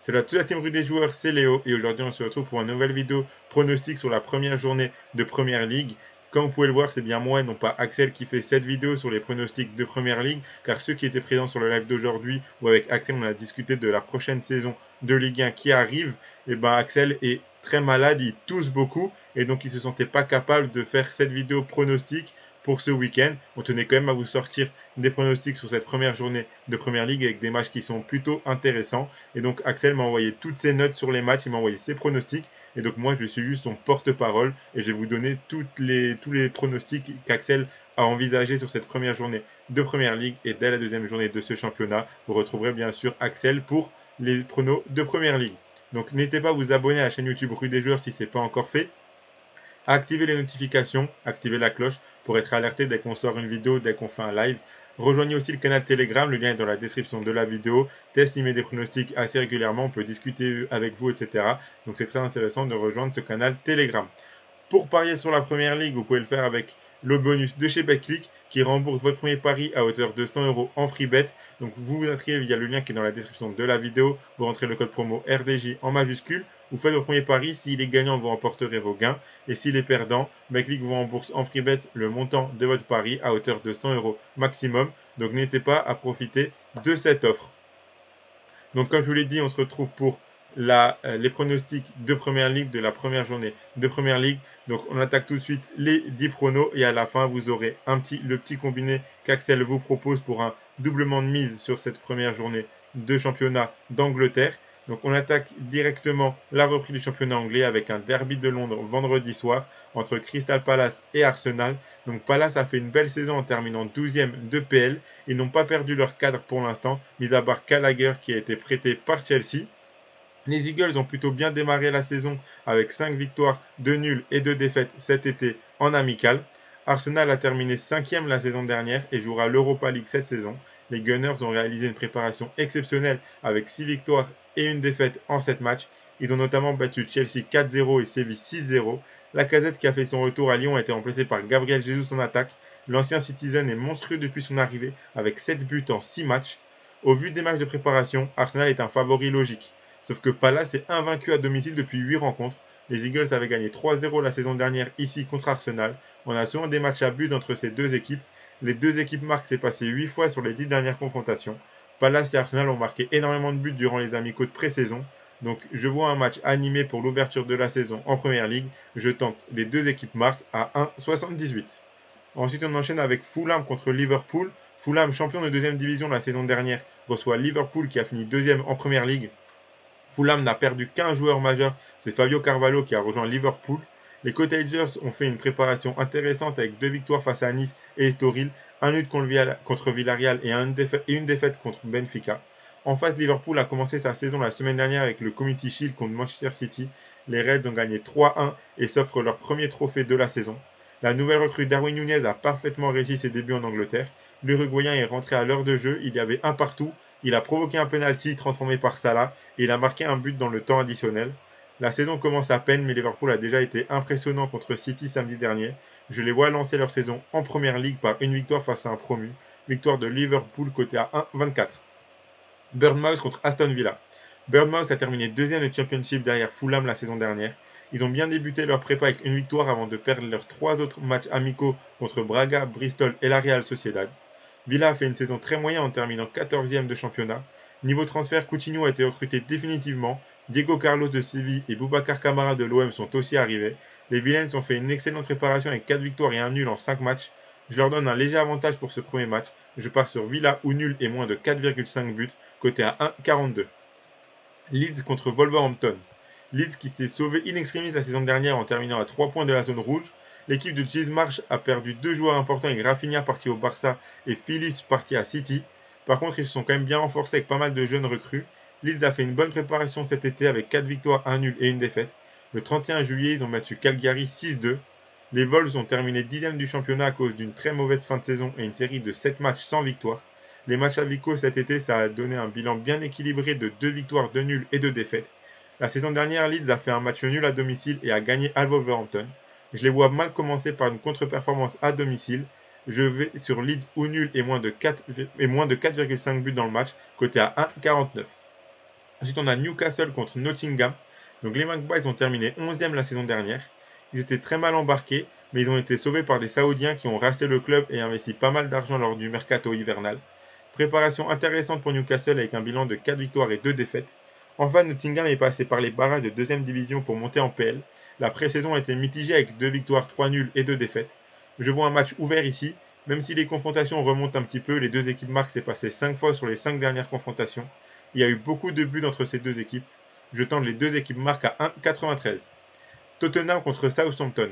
Salut à toute la team rue des joueurs, c'est Léo et aujourd'hui on se retrouve pour une nouvelle vidéo pronostic sur la première journée de Première Ligue. Comme vous pouvez le voir, c'est bien moi et non pas Axel qui fait cette vidéo sur les pronostics de Première Ligue, car ceux qui étaient présents sur le live d'aujourd'hui ou avec Axel on a discuté de la prochaine saison de Ligue 1 qui arrive, et ben Axel est très malade, il tousse beaucoup et donc il se sentait pas capable de faire cette vidéo pronostic pour ce week-end. On tenait quand même à vous sortir des pronostics sur cette première journée de Première Ligue avec des matchs qui sont plutôt intéressants. Et donc Axel m'a envoyé toutes ses notes sur les matchs, il m'a envoyé ses pronostics. Et donc moi je suis juste son porte-parole et je vais vous donner tous les pronostics qu'Axel a envisagés sur cette première journée de Première Ligue. Et dès la deuxième journée de ce championnat, vous retrouverez bien sûr Axel pour les pronos de Première Ligue. Donc n'hésitez pas à vous abonner à la chaîne YouTube Rue des Joueurs si ce n'est pas encore fait, à activer les notifications, activer la cloche pour être alerté dès qu'on sort une vidéo, dès qu'on fait un live. Rejoignez aussi le canal Telegram, le lien est dans la description de la vidéo. Test, il met des pronostics assez régulièrement, on peut discuter avec vous, etc. Donc c'est très intéressant de rejoindre ce canal Telegram. Pour parier sur la première ligue, vous pouvez le faire avec le bonus de chez BetClick qui rembourse votre premier pari à hauteur de 100 € en free bet. Donc vous vous inscrivez via le lien qui est dans la description de la vidéo, vous rentrez le code promo RDJ en majuscule, vous faites votre premier pari, s'il est gagnant, vous remporterez vos gains, et s'il est perdant, BetClick vous rembourse en free bet le montant de votre pari à hauteur de 100 € maximum. Donc n'hésitez pas à profiter de cette offre. Donc comme je vous l'ai dit, on se retrouve pour les pronostics de Première Ligue, de la première journée de Première Ligue. Donc on attaque tout de suite les 10 pronos et à la fin vous aurez le petit combiné qu'Axel vous propose pour un doublement de mise sur cette première journée de championnat d'Angleterre. Donc on attaque directement la reprise du championnat anglais avec un derby de Londres vendredi soir entre Crystal Palace et Arsenal. Donc Palace a fait une belle saison en terminant 12e de PL. Ils n'ont pas perdu leur cadre pour l'instant, mis à part Gallagher qui a été prêté par Chelsea. Les Eagles ont plutôt bien démarré la saison avec 5 victoires, 2 nuls et 2 défaites cet été en amical. Arsenal a terminé 5e la saison dernière et jouera l'Europa League cette saison. Les Gunners ont réalisé une préparation exceptionnelle avec 6 victoires et une défaite en 7 matchs. Ils ont notamment battu Chelsea 4-0 et Séville 6-0. La Casette qui a fait son retour à Lyon a été remplacée par Gabriel Jesus en attaque. L'ancien Citizen est monstrueux depuis son arrivée avec 7 buts en 6 matchs. Au vu des matchs de préparation, Arsenal est un favori logique. Sauf que Palace est invaincu à domicile depuis 8 rencontres. Les Eagles avaient gagné 3-0 la saison dernière ici contre Arsenal. On a souvent des matchs à but entre ces deux équipes. Les deux équipes marquent s'est passé 8 fois sur les 10 dernières confrontations. Palace et Arsenal ont marqué énormément de buts durant les amicaux de pré-saison. Donc je vois un match animé pour l'ouverture de la saison en Première Ligue. Je tente les deux équipes marquent à 1,78. Ensuite on enchaîne avec Fulham contre Liverpool. Fulham, champion de deuxième division la saison dernière, reçoit Liverpool qui a fini deuxième en Première Ligue. Fulham n'a perdu qu'un joueur majeur, c'est Fabio Carvalho qui a rejoint Liverpool. Les Cottagers ont fait une préparation intéressante avec 2 victoires face à Nice et Estoril, un nul contre Villarreal et une défaite contre Benfica. En face, Liverpool a commencé sa saison la semaine dernière avec le Community Shield contre Manchester City. Les Reds ont gagné 3-1 et s'offrent leur premier trophée de la saison. La nouvelle recrue Darwin Nunez a parfaitement réussi ses débuts en Angleterre. L'Uruguayen est rentré à l'heure de jeu, il y avait un partout, il a provoqué un penalty transformé par Salah et il a marqué un but dans le temps additionnel. La saison commence à peine, mais Liverpool a déjà été impressionnant contre City samedi dernier. Je les vois lancer leur saison en Première Ligue par une victoire face à un promu. Victoire de Liverpool côté à 1,24. Bournemouth contre Aston Villa. Bournemouth a terminé deuxième de Championship derrière Fulham la saison dernière. Ils ont bien débuté leur prépa avec une victoire avant de perdre leurs 3 autres matchs amicaux contre Braga, Bristol et la Real Sociedad. Villa a fait une saison très moyenne en terminant 14e de championnat. Niveau transfert, Coutinho a été recruté définitivement. Diego Carlos de Séville et Boubacar Kamara de l'OM sont aussi arrivés. Les Villains ont fait une excellente préparation avec 4 victoires et un nul en 5 matchs. Je leur donne un léger avantage pour ce premier match. Je pars sur Villa ou nul et moins de 4,5 buts, côté à 1,42. Leeds contre Wolverhampton. Leeds qui s'est sauvé in extremis la saison dernière en terminant à 3 points de la zone rouge. L'équipe de Jez Marsh a perdu 2 joueurs importants avec Rafinha parti au Barça et Phillips parti à City. Par contre, ils se sont quand même bien renforcés avec pas mal de jeunes recrues. Leeds a fait une bonne préparation cet été avec 4 victoires, 1 nul et une défaite. Le 31 juillet, ils ont battu Calgary 6-2. Les Wolves ont terminé 10e du championnat à cause d'une très mauvaise fin de saison et une série de 7 matchs sans victoire. Les matchs amicaux cet été, ça a donné un bilan bien équilibré de 2 victoires, 2 nuls et 2 défaites. La saison dernière, Leeds a fait un match nul à domicile et a gagné à Wolverhampton. Je les vois mal commencer par une contre-performance à domicile. Je vais sur Leeds ou nul et moins de 4,5 buts dans le match, côté à 1,49. Ensuite, on a Newcastle contre Nottingham. Donc les Magpies ont terminé 11e la saison dernière. Ils étaient très mal embarqués, mais ils ont été sauvés par des Saoudiens qui ont racheté le club et investi pas mal d'argent lors du mercato hivernal. Préparation intéressante pour Newcastle avec un bilan de 4 victoires et 2 défaites. Enfin, Nottingham est passé par les barrages de 2ème division pour monter en PL. La pré-saison a été mitigée avec 2 victoires, 3 nuls et 2 défaites. Je vois un match ouvert ici, même si les confrontations remontent un petit peu, les deux équipes marquent s'est passé 5 fois sur les 5 dernières confrontations. Il y a eu beaucoup de buts entre ces deux équipes. Je tente les deux équipes marquent à 1,93. Tottenham contre Southampton.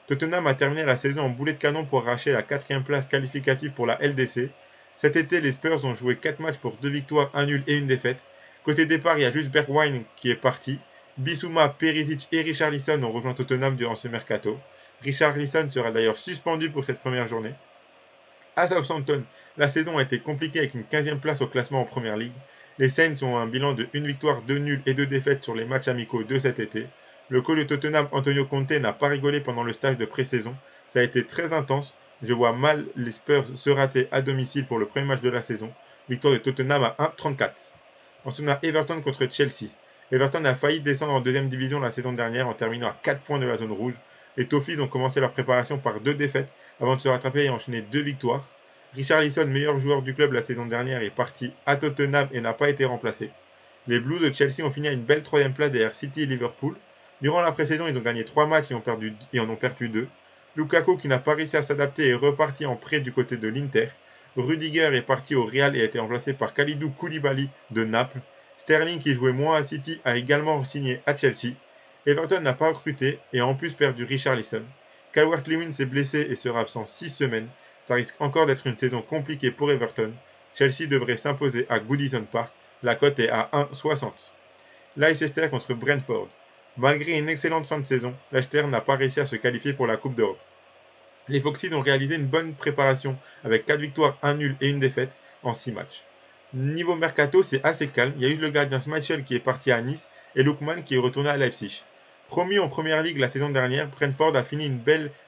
Tottenham a terminé la saison en boulet de canon pour arracher la 4ème place qualificative pour la LDC. Cet été, les Spurs ont joué 4 matchs pour 2 victoires, 1 nul et 1 défaite. Côté départ, il y a juste Bergwijn qui est parti. Bissouma, Perisic et Richarlison ont rejoint Tottenham durant ce mercato. Richarlison sera d'ailleurs suspendu pour cette première journée. À Southampton, la saison a été compliquée avec une 15e place au classement en Première Ligue. Les Saints ont un bilan de 1 victoire, 2 nuls et 2 défaites sur les matchs amicaux de cet été. Le coach de Tottenham, Antonio Conte, n'a pas rigolé pendant le stage de pré-saison. Ça a été très intense. Je vois mal les Spurs se rater à domicile pour le premier match de la saison. Victoire de Tottenham à 1,34. Ensuite, on a Everton contre Chelsea. Everton a failli descendre en 2ème division la saison dernière en terminant à 4 points de la zone rouge. Les Toffees ont commencé leur préparation par 2 défaites avant de se rattraper et enchaîner 2 victoires. Richarlison, meilleur joueur du club la saison dernière, est parti à Tottenham et n'a pas été remplacé. Les Blues de Chelsea ont fini à une belle 3ème place derrière City et Liverpool. Durant la pré-saison, ils ont gagné 3 matchs et en ont perdu 2. Lukaku, qui n'a pas réussi à s'adapter, est reparti en prêt du côté de l'Inter. Rudiger est parti au Real et a été remplacé par Kalidou Koulibaly de Naples. Sterling, qui jouait moins à City, a également signé à Chelsea. Everton n'a pas recruté et a en plus perdu Richarlison. Calvert-Lewin s'est blessé et sera absent 6 semaines. Ça risque encore d'être une saison compliquée pour Everton. Chelsea devrait s'imposer à Goodison Park. La cote est à 1,60. Leicester contre Brentford. Malgré une excellente fin de saison, Leicester n'a pas réussi à se qualifier pour la Coupe d'Europe. Les Foxes ont réalisé une bonne préparation avec 4 victoires, 1 nul et 1 défaite en 6 matchs. Niveau mercato, c'est assez calme. Il y a eu le gardien Schmeichel qui est parti à Nice et Lookman qui est retourné à Leipzig. Promu en Première Ligue la saison dernière, Brentford a fini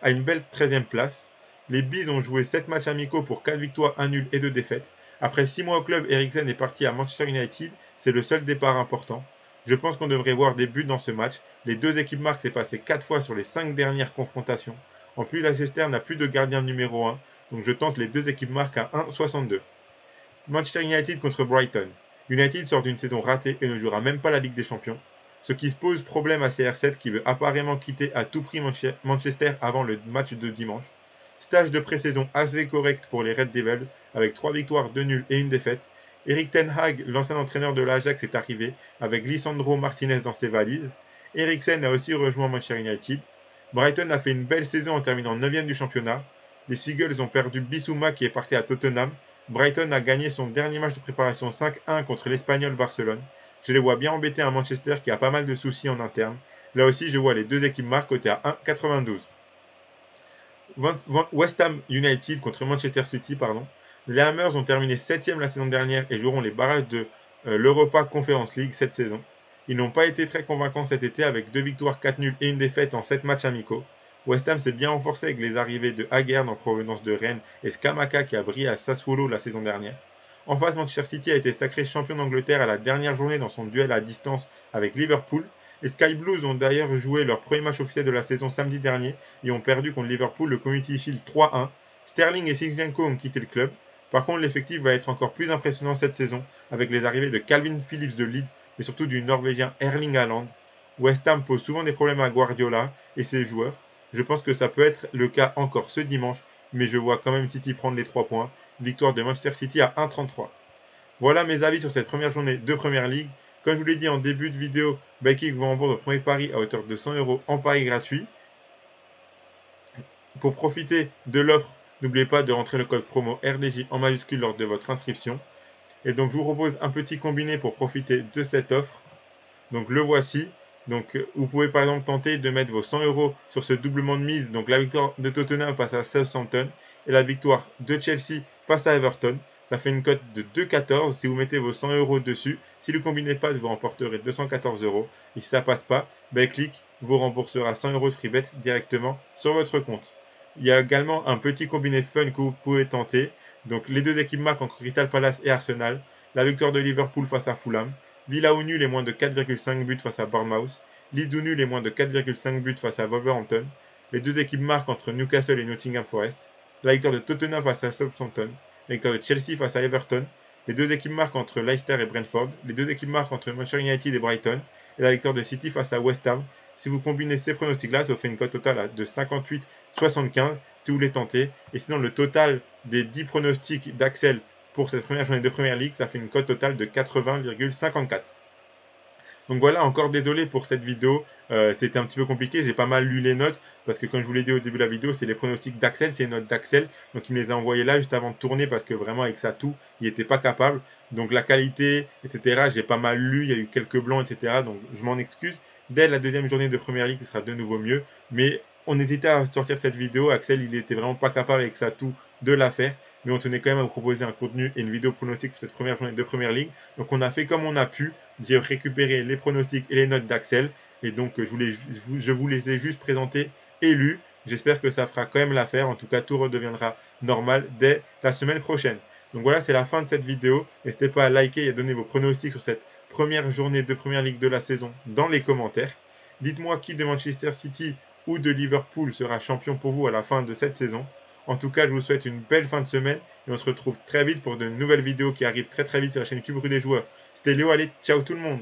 à une belle 13ème place. Les Bees ont joué 7 matchs amicaux pour 4 victoires, 1 nul et 2 défaites. Après 6 mois au club, Eriksen est parti à Manchester United. C'est le seul départ important. Je pense qu'on devrait voir des buts dans ce match. Les deux équipes marquent s'est passé 4 fois sur les 5 dernières confrontations. En plus, Leicester n'a plus de gardien numéro 1, donc je tente les deux équipes marquent à 1,62. Manchester United contre Brighton. United sort d'une saison ratée et ne jouera même pas la Ligue des Champions, ce qui pose problème à CR7 qui veut apparemment quitter à tout prix Manchester avant le match de dimanche. Stage de pré-saison assez correct pour les Red Devils, avec 3 victoires, 2 nuls et 1 défaite. Eric Ten Hag, l'ancien entraîneur de l'Ajax, est arrivé avec Lisandro Martinez dans ses valises. Eriksen a aussi rejoint Manchester United. Brighton a fait une belle saison en terminant 9ème du championnat. Les Seagulls ont perdu Bissouma qui est parti à Tottenham. Brighton a gagné son dernier match de préparation 5-1 contre l'Espagnol Barcelone. Je les vois bien embêter un Manchester qui a pas mal de soucis en interne. Là aussi, je vois les deux équipes marques cotées à 1,92. West Ham United contre Manchester City, Les Hammers ont terminé 7ème la saison dernière et joueront les barrages de l'Europa Conference League cette saison. Ils n'ont pas été très convaincants cet été avec 2 victoires, 4 nuls et 1 défaite en 7 matchs amicaux. West Ham s'est bien renforcé avec les arrivées de Haggard en provenance de Rennes et Scamacca qui a brillé à Sassuolo la saison dernière. En face, Manchester City a été sacré champion d'Angleterre à la dernière journée dans son duel à distance avec Liverpool. Les Sky Blues ont d'ailleurs joué leur premier match officiel de la saison samedi dernier et ont perdu contre Liverpool le Community Shield 3-1. Sterling et Zinchenko ont quitté le club. Par contre, l'effectif va être encore plus impressionnant cette saison avec les arrivées de Calvin Phillips de Leeds mais surtout du Norvégien Erling Haaland. West Ham pose souvent des problèmes à Guardiola et ses joueurs. Je pense que ça peut être le cas encore ce dimanche, mais je vois quand même City prendre les 3 points. Victoire de Manchester City à 1,33. Voilà mes avis sur cette première journée de Première Ligue. Comme je vous l'ai dit en début de vidéo, Betclic vous rembourse au premier pari à hauteur de 100 € en pari gratuit. Pour profiter de l'offre, n'oubliez pas de rentrer le code promo RDJ en majuscule lors de votre inscription. Et donc je vous propose un petit combiné pour profiter de cette offre. Donc le voici. Donc vous pouvez par exemple tenter de mettre vos 100 € sur ce doublement de mise. Donc la victoire de Tottenham face à Southampton et la victoire de Chelsea face à Everton. Ça fait une cote de 2,14. Si vous mettez vos 100 € dessus, si le combiné passe, vous remporterez 214 €. Et si ça passe pas, Betclic vous remboursera 100 € de free bet directement sur votre compte. Il y a également un petit combiné fun que vous pouvez tenter. Donc les deux équipes marquent entre Crystal Palace et Arsenal. La victoire de Liverpool face à Fulham. Villa ou nul et moins de 4,5 buts face à Bournemouth. Leeds ou nul et moins de 4,5 buts face à Wolverhampton. Les deux équipes marquent entre Newcastle et Nottingham Forest. La victoire de Tottenham face à Southampton. La victoire de Chelsea face à Everton. Les deux équipes marquent entre Leicester et Brentford. Les deux équipes marquent entre Manchester United et Brighton. Et la victoire de City face à West Ham. Si vous combinez ces pronostics-là, ça vous fait une cote totale de 58,75 si vous les tentez. Et sinon, le total des 10 pronostics d'Axel pour cette première journée de Première Ligue, ça fait une cote totale de 80,54. Donc voilà, encore désolé pour cette vidéo, c'était un petit peu compliqué, j'ai pas mal lu les notes, parce que comme je vous l'ai dit au début de la vidéo, c'est les pronostics d'Axel, c'est les notes d'Axel, donc il me les a envoyés là juste avant de tourner, parce que vraiment avec ça tout, il n'était pas capable, donc la qualité, etc., j'ai pas mal lu, il y a eu quelques blancs, etc., donc je m'en excuse. Dès la deuxième journée de Première Ligue, ce sera de nouveau mieux, mais on hésitait à sortir cette vidéo, Axel il était vraiment pas capable avec ça tout de la faire, mais on tenait quand même à vous proposer un contenu et une vidéo pronostic pour cette première journée de Première Ligue, donc on a fait comme on a pu. J'ai récupéré les pronostics et les notes d'Axel. Et donc, je vous les ai juste présentés et lus. J'espère que ça fera quand même l'affaire. En tout cas, tout redeviendra normal dès la semaine prochaine. Donc voilà, c'est la fin de cette vidéo. N'hésitez pas à liker et à donner vos pronostics sur cette première journée de Première Ligue de la saison dans les commentaires. Dites-moi qui de Manchester City ou de Liverpool sera champion pour vous à la fin de cette saison. En tout cas, je vous souhaite une belle fin de semaine et on se retrouve très vite pour de nouvelles vidéos qui arrivent très vite sur la chaîne YouTube Rue des Joueurs. C'était Léo, allez, ciao tout le monde!